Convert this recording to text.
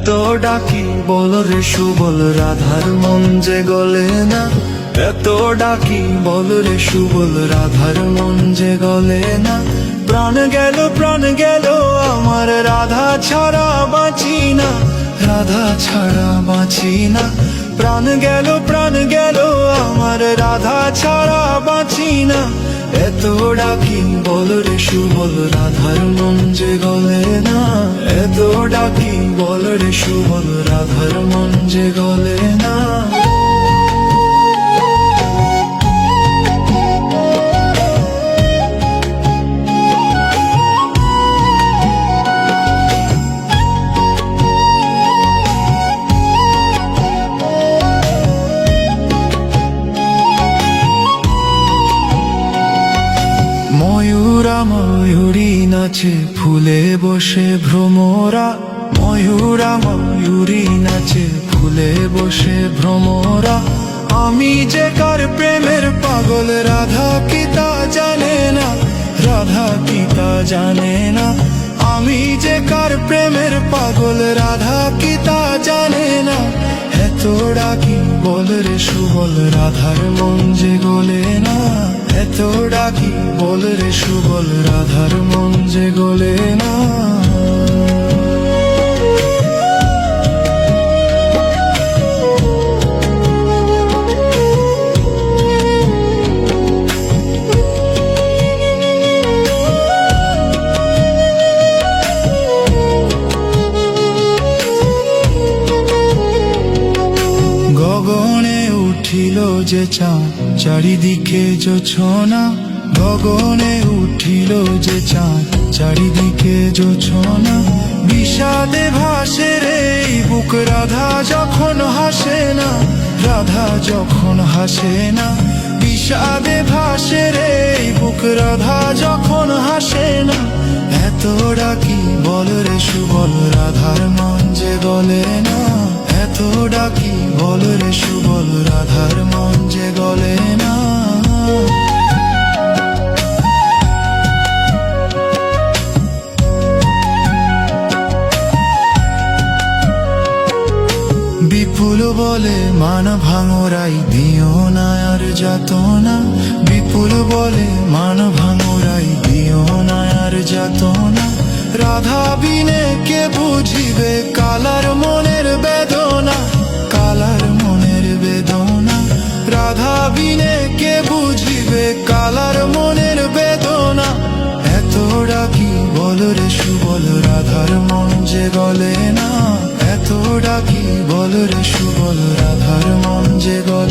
ডাকি বল রে সুবল, রাধার মন যে গলে না। এত ডাকি বল রে সুবল, রাধার মন যে গলে না। প্রাণ গেল আমার, রাধা ছাড়া বাঁচি না, রাধা ছাড়া বাঁচি না। প্রাণ গেল আমার, রাধা ছাড়া বাঁচি না। এত ডাকি বল রে সুবল, রাধার মন যে গলে না। এত ডাকি বল রে সুবল, রাধার মন যে গলে না। ময়ূরা ময়ূরী নাচে ফুলে বসে ভ্রমরা। ময়ূরা ময়ূরী নাচে ফুলে বসে ভ্রমরা। আমি যে কার প্রেমের পাগল, রাধা কি তা জানে না, রাধা কি তা জানে না। আমি যে কার প্রেমের পাগল, রাধা কি তা জানে না। এত ডাকি বল রে সুবল, রাধার মন যে গলে না। এত ডাকি বল রে সুবল, রাধার মন যে গলে না। গগনে উঠিল যে চাঁদ, চারিদিকে জোছনা। গগনে উঠিল যে চাঁদ, চারিদিকে জোছনা। বিষাদে ভাসে রে এই বুক, রাধা যখন হাসে না, রাধা যখন হাসে না। বিষাদে ভাসে রে এই বুক, রাধা যখন হাসে না। এত ডাকি বল রে সুবল, রাধার মন যে গলে না। এত ডাকি বল রে সুবল, রাধার মন যে গলে না। বিপুল বলে মান ভাঙরাই দিও না আর যাতনা। বিপুল বলে মান ভাঙরাই দিও না আর যাতনা। রাধা বিনে কে বুঝিবে কালার মনের বেদনা, কালার মনের বেদনা। রাধা বিনে কে বুঝিবে কালার মনের বেদনা। এত ডাকি বল রে সুবল, রাধার মন যে গলে না। এত ডাকি বল রে সুবল, রাধার মন যে গলে